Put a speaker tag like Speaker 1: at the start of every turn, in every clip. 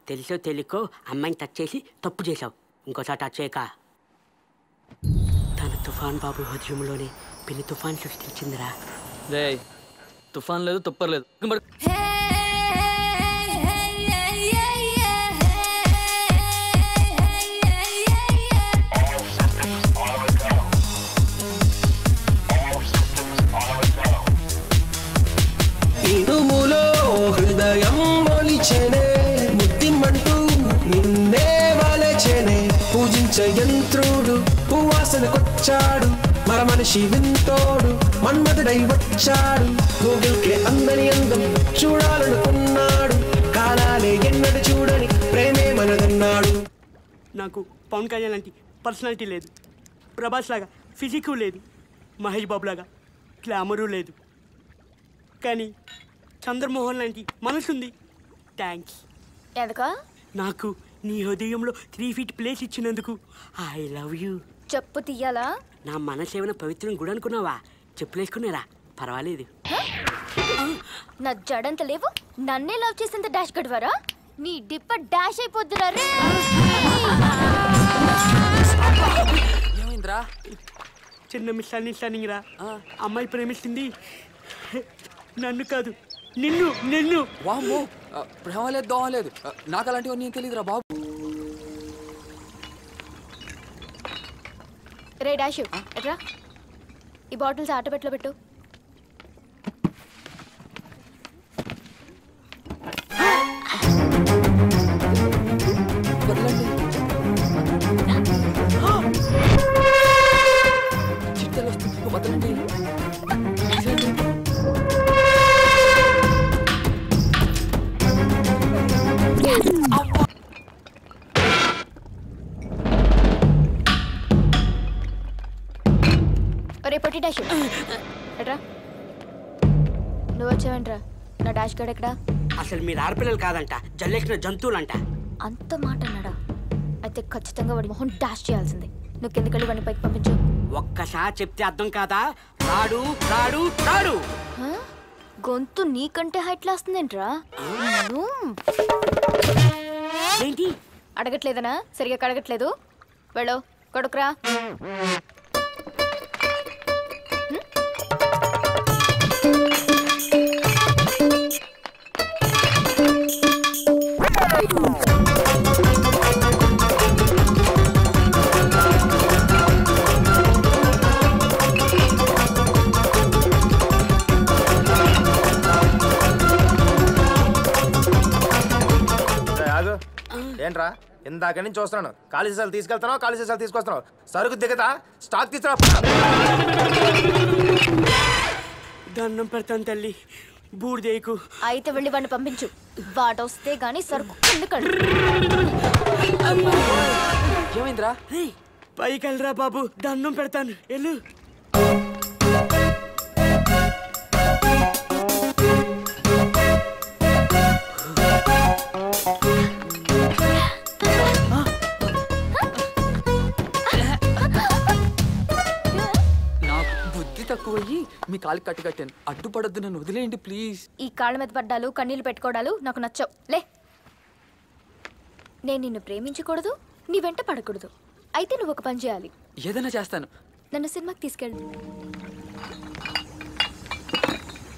Speaker 1: తెలుసో తెలియకో అమ్మాయిని టచ్ చేసి తప్పు చేశావు. ఇంకోసారి టచ్ చేయక. తన తుఫాన్ బాబు హృదయంలోనే పెళ్లి తుఫాన్ సృష్టించిందిరా.
Speaker 2: తుఫాన్ లేదు తుప్పర్లేదు.
Speaker 3: ఇనుములో హృదయం మొలిచెనే ముద్దిమంటూ నిన్నే వలచెనే పూజించే యంత్రుడు పువ్వాసనకొచ్చాడు మర మనిషి వింతోడు మన్మధుడై వచ్చాడు గూగుల్కే అందని అందం చూడాలనుకున్నాడు కాలాలే ఎన్నడు చూడని ప్రేమే మనదన్నాడు.
Speaker 1: నాకు పవన్ కళ్యాణ్ లాంటి పర్సనాలిటీ లేదు, ప్రభాస్ లాగా ఫిజిక్ లేదు, మహేష్ బాబు లాగా గ్లామరు లేదు, కానీ చంద్రమోహన్ లాంటి మనసుంది. థ్యాంక్స్.
Speaker 4: ఎందుకా?
Speaker 1: నాకు నీ హృదయంలో 3 feet ప్లేస్ ఇచ్చినందుకు. I love you.
Speaker 4: చెప్పు తీయాలా?
Speaker 1: నా మనసు ఏమైనా పవిత్రం గుడి అనుకున్నావా? చెప్పులేసుకున్నారా? పర్వాలేదు.
Speaker 4: నా జడంత లేవు, నన్నే లవ్ చేసేంత డాష్ గడివారా? నీ డిప్ప డాష్ అయిపోద్దురా రే.
Speaker 2: ఏమైందిరా?
Speaker 1: చిన్న మిస్అండర్స్టాండింగ్ రా. అమ్మాయి ప్రేమిస్తుంది నన్ను కాదు, నిన్ను. నిన్ను
Speaker 2: వామ్మో, ప్రేమ లేదు దోహం లేదు. నాకు అలాంటివన్నీ ఏం తెలియదురా బాబు.
Speaker 4: రే డాష్ ఎట్రా, ఈ బాటిల్స్ ఆటోబెట్లో పెట్టు.
Speaker 2: చిట్టలు వస్తుంది, వదలండి.
Speaker 4: పొట్టి డాష్ ఎట్రా. నువ్వు వచ్చావేంట్రా? నా డాష్ గడ్ ఎక్కడా?
Speaker 1: అసలు మీరు ఆడపిల్లలు కాదంట, జల్లేసిన జంతువులంట.
Speaker 4: అంత మాట అన్నాడా? అయితే ఖచ్చితంగా వాడి మొహం డాష్ చేయాల్సిందే. నువ్వు కిందకెళ్ళి వాడిని పైకి పంపించు.
Speaker 1: ఒక్కసారి చెప్తే అర్థం కాదా? రాడు రాడు రాడు.
Speaker 4: గొంతు నీకంటే హైట్ లాస్తుందేంట్రా?
Speaker 1: ఏంటి
Speaker 4: అడగట్లేదనా? సరిగా కడగట్లేదు. వెళ్ళు కొడుకురా.
Speaker 5: ఏంట్రా ఇందాక నుంచి చూస్తున్నాను. ఖాళీ సీసాలు తీసుకెళ్తున్నావు, ఖాళీ సీసాలు తీసుకొస్తున్నావు. సరుకు దిగతా స్టాక్ తీసుకురా.
Speaker 1: దండం పెడతాను తల్లి, బూడిదేకు.
Speaker 4: అయితే వెళ్ళి వాడిని పంపించు. వాడొస్తే గానీ సరుకు కిందకండి.
Speaker 2: ఏమైందిరా?
Speaker 1: పైకి వెళ్ళరా బాబు, దండం పెడతాను. వెళ్ళు.
Speaker 2: తక్కువయ్యి మీ కాలికి కట్టి కట్టాను. అడ్డుపడద్దు, నన్ను వదిలేయండి ప్లీజ్.
Speaker 4: ఈ కాళ్ళ మీద పడ్డాలు కన్నీళ్ళు పెట్టుకోవడాలు నాకు నచ్చవు. లే, నేను నిన్ను ప్రేమించకూడదు, నీ వెంట పడకూడదు. అయితే నువ్వు ఒక పని చేయాలి.
Speaker 2: ఏదైనా చేస్తాను.
Speaker 4: నన్ను సినిమాకి తీసుకెళ్ళు.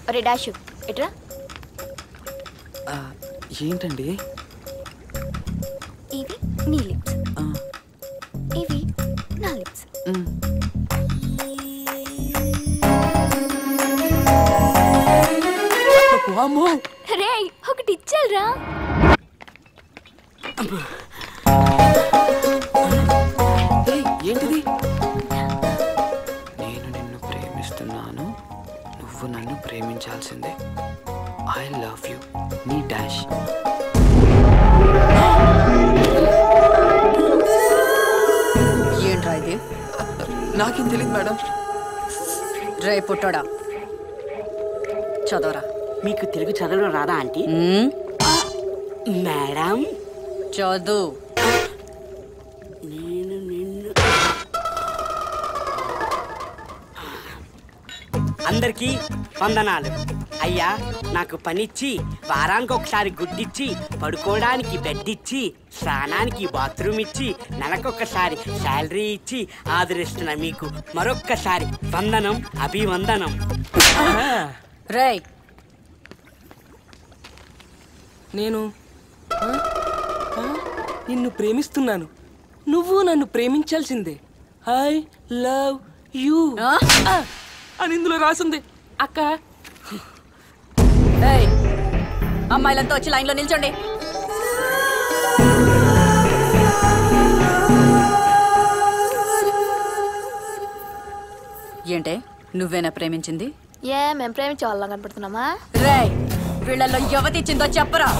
Speaker 4: అరే డాష్ ఎట్రా.
Speaker 2: ఏంటండి?
Speaker 4: ఇవి నీ లిప్స్, ఇవి నా లిప్స్. రే ఒకటి ఇచ్చారా?
Speaker 2: ఏంటిది? నేను నిన్ను ప్రేమిస్తున్నాను, నువ్వు నన్ను ప్రేమించాల్సిందే. ఐ లవ్ యూ, నీ డాష్.
Speaker 6: ఏంట్రా ఇది?
Speaker 2: నాకేం తెలియదు మేడం.
Speaker 6: రే పుట్టోడా, చదవరా.
Speaker 1: మీకు తెలుగు చదవడం రాదా ఆంటీ? మేడం
Speaker 6: చదువు.
Speaker 1: నేను నిన్ను. అందరికీ వందనాలు. అయ్యా, నాకు పనిచ్చి వారానికి ఒకసారి గుడ్డిచ్చి పడుకోవడానికి బెడ్ ఇచ్చి స్నానానికి బాత్రూమ్ ఇచ్చి నెలకొకసారి శాలరీ ఇచ్చి ఆదరిస్తున్న మీకు మరొక్కసారి వందనం, అభివందనం.
Speaker 6: రేయ్,
Speaker 3: నేను నిన్ను ప్రేమిస్తున్నాను, నువ్వు నన్ను ప్రేమించాల్సిందే. ఐ లవ్ యూ అని ఇందులో రాసింది అక్క.
Speaker 6: ఏయ్, అమ్మాయిలంతా వచ్చి లైన్లో నిల్చోండి. ఏంటే, నువ్వేనా ప్రేమించింది?
Speaker 4: మేము ప్రేమించే వాళ్ళం కనపడుతున్నామా?
Speaker 6: రేయ్, వీళ్ళల్లో ఎవతిచ్చిందో చెప్పరా?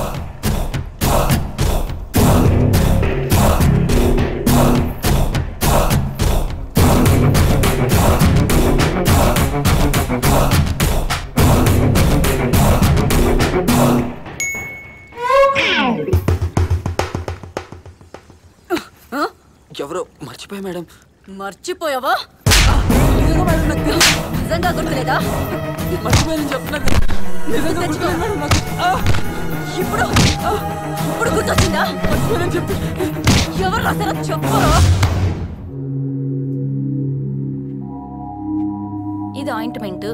Speaker 2: ఎవరో మర్చిపోయా మేడం.
Speaker 6: మర్చిపోయావా? నిజంగా గుర్తులేదా?
Speaker 3: మర్చిపోయాను చెప్తున్నా.
Speaker 6: ఇప్పుడు ఇప్పుడు గుర్తొచ్చిందా? ఎవరు రాసారో చెప్పరా?
Speaker 7: ఇది ఆయింట్మెంట్,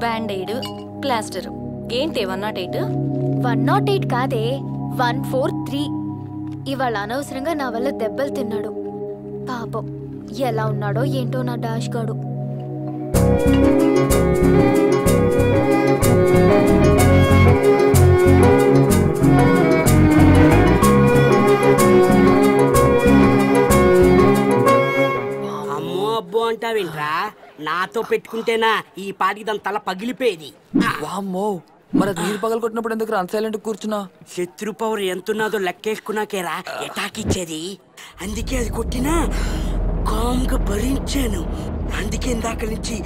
Speaker 7: బ్యాండేడ్, ప్లాస్టర్. ఏంటి 108?
Speaker 4: 108 కాదే, 143. ఇవాళ అనవసరంగా నా వల్ల దెబ్బలు తిన్నాడు. పాపం ఎలా ఉన్నాడో ఏంటో నా డాష్ గాడు.
Speaker 1: అమ్మో అబ్బో అంటావేంట్రా? నాతో పెట్టుకుంటేనా ఈ పాటికి దాని తల పగిలిపోయేది.
Speaker 2: వామ్మో, మరి అది నీరు పగలు కొట్టినప్పుడు ఎందుకు అంత సైలెంట్ కూర్చున్నా?
Speaker 1: శత్రు పవర్ ఎంతున్నదో లెక్కేసుకున్నాకేరా అటాక్ ఇచ్చేది. అందుకే అది కొట్టినా కామ్గా భరించాను. అందుకే ఇందాక నుంచి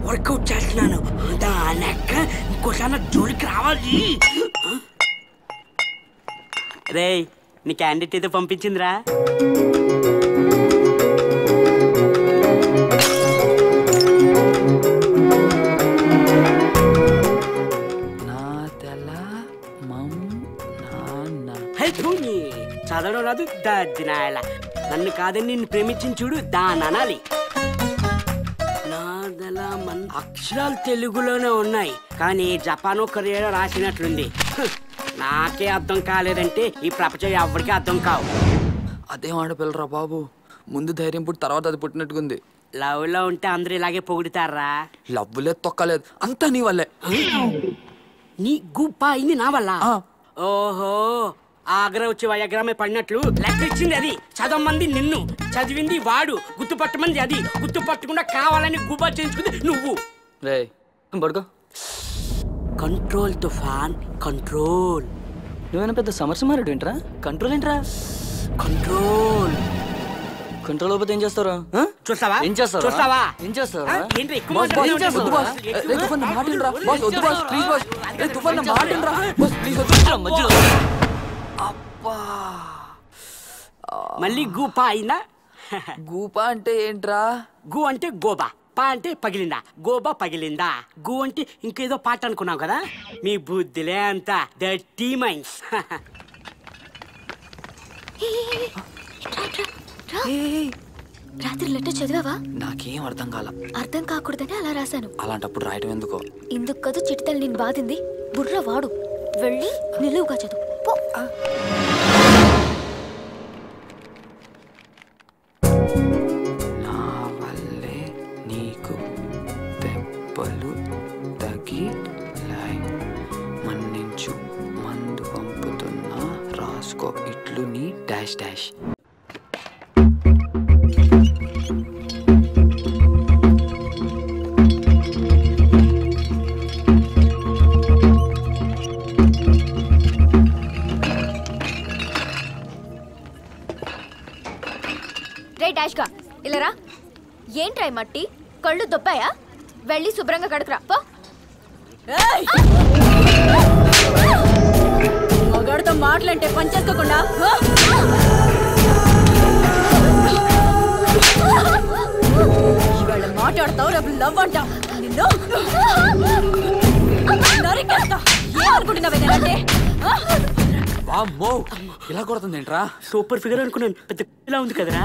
Speaker 1: వర్కౌట్ చేస్తున్నాను. దానక్క ఇంకోసారి జోలికి రావాలి. రేయ్, నీ క్యాండిడేట్ ఏదో పంపించిందిరా. చదవడం రాదు దాదినాయల. నన్ను కాదని నిన్ను ప్రేమించిన చూడు దాని అనాలి. నాదలా అక్షరాలు తెలుగులోనే ఉన్నాయి, కానీ జపాన్ కొరియా రాసినట్లుంది. నాకే అర్థం కాలేదంటే ఈ ప్రపంచం ఎవరికీ అర్థం కావు.
Speaker 2: అదేం ఆడపిల్లరా బాబు, ముందు ధైర్యం పుట్టి తర్వాత అది పుట్టినట్టుకుంది.
Speaker 1: లవ్ లో ఉంటే అందరూ ఇలాగే పొగుడుతారా?
Speaker 2: లవ్వులేదు, తొక్కలేదు, అంతా నీ వల్లే.
Speaker 1: నీ గుప్ప అయింది నా వల్ల. ఓహో, ఆగ్రా వచ్చి వయగ్రామే పడినట్లు లెక్క ఇచ్చింది అది. చదవమంది నిన్ను, చదివింది వాడు, గుర్తుపట్టమంది అది. గుర్తుపట్టకుండా కావాలని గుబ్బా చేయించుకుంది నువ్వు.
Speaker 2: రే పడుకో.
Speaker 1: కంట్రోల్ తుఫాన్, కంట్రోల్.
Speaker 3: నువ్వేనా పెద్ద సమరసమారుడు ఏంట్రా? కంట్రోల్ ఏంట్రా?
Speaker 1: కంట్రోల్.
Speaker 3: కంట్రోల్ అయిపోతే ఏం చేస్తారా?
Speaker 1: చూస్తావా?
Speaker 3: ఏం చేస్తారా?
Speaker 1: చూస్తావా?
Speaker 3: ఏం చేస్తారా?
Speaker 1: ఏంటి ఎక్కువ
Speaker 2: బాస్, బాస్,
Speaker 1: మాట్లాడుతున్నావు?
Speaker 2: ఏం చేస్తావు? బాస్, రే తుఫాన్, నా మాట వినరా? బాస్, వద్దు బాస్, ప్లీజ్ బాస్. రే తుఫాన్, నా మాట వినరా? బాస్, ప్లీజ్ వద్దు.
Speaker 3: మధ్యలో
Speaker 2: అబ్బా,
Speaker 1: మళ్ళీ గూపా అయిందా?
Speaker 2: గూపా అంటే ఏంట్రా?
Speaker 1: గు అంటే గోబా, పా అంటే పగిలిందా, గోబా పగిలిందా. గు అంటే ఇంకేదో పాట అనుకున్నావు కదా. మీ బుద్ధిలే అంతా డర్టీ మైండ్స్.
Speaker 4: రాత్రి లెటర్ చదివావా?
Speaker 2: నాకేం అర్థం కాల.
Speaker 4: అర్థం కాకూడదని అలా రాశాను.
Speaker 2: అలాంటప్పుడు రాయటం ఎందుకో?
Speaker 4: ఇందుకు కదా చిటితలు నేను బాధింది. బుర్ర వాడు, వెళ్ళి నిలువుగా చదువు పో.
Speaker 2: నా వల్లే నీకు దెబ్బలు తగిలాయి, మన్నించు, మందు పంపుతున్నా, రాసుకో, ఇట్లు నీ డాష్ డాష్.
Speaker 4: డాష్గా ఇలారా. ఏంట్రా మట్టి కళ్ళు దొబ్బాయా? వెళ్ళి శుభ్రంగా కడుకురా పో.
Speaker 6: మగాడితో మాటలంటే పనిచేసుకోకుండా ఇవాళ మాట్లాడతావు, రేపు లవ్ అంటావు నిన్ను. ఏమనుకుంటున్నావే నేనంటే ఆ?
Speaker 2: వామ్మో ఇలా కొడుతుంది ఏంట్రా?
Speaker 1: సూపర్ ఫిగర్ అనుకున్నాను, పెద్ద ఇలా ఉంది కదరా.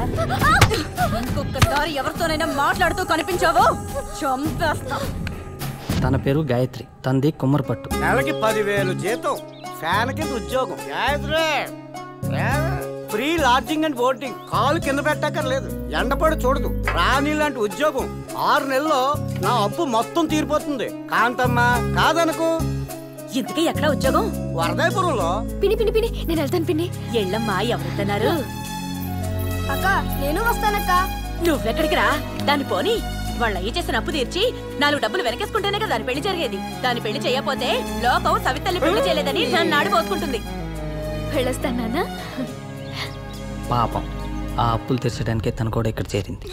Speaker 6: ఇంకొకసారి ఎవరితోనైనా మాట్లాడుతూ కనిపించావో చంపేస్తా.
Speaker 3: తన పేరు గాయత్రి, తంది కుమ్మరిపట్టు.
Speaker 8: నెలకి 10,000 జీతం, ఫ్యాన్ కింద ఉద్యోగం. ఫ్రీ లాడ్జింగ్ అండ్ బోర్డింగ్, కాలు కింద పెట్టక్కర్లేదు, ఎండపడి చూడదు. రాణి లాంటి ఉద్యోగం. 6 నెలల్లో నా అప్పు మొత్తం తీరిపోతుంది. కాంతమ్మా కాదనుకు.
Speaker 6: ఇంతకీ ఎక్కడ ఉద్యోగం?
Speaker 8: వరదాయపురంలో.
Speaker 4: పిన్ని పిన్ని పిన్ని నేను వెళ్తాను పిన్ని.
Speaker 6: ఎళ్ళమ్మా, ఎవరుతున్నారు?
Speaker 4: అక్క నేను వస్తానక్క.
Speaker 6: నువ్వెక్కడికి రా, దాన్ని పోని. వాళ్ళ అయ్యి చేసిన అప్పు తీర్చి 4 డబ్బులు వెనకేసుకుంటేనే కదా దాని పెళ్లి జరిగేది. దాని పెళ్లి చేయకపోతే లోకం సవితల్లి పెళ్లి చేయలేదని నన్ను ఆడిపోసుకుంటుంది.
Speaker 4: వెళ్ళొస్తాను నాన్న.
Speaker 3: పాపం ఆ అప్పులు తీర్చడానికే తను కూడా ఇక్కడ చేరింది.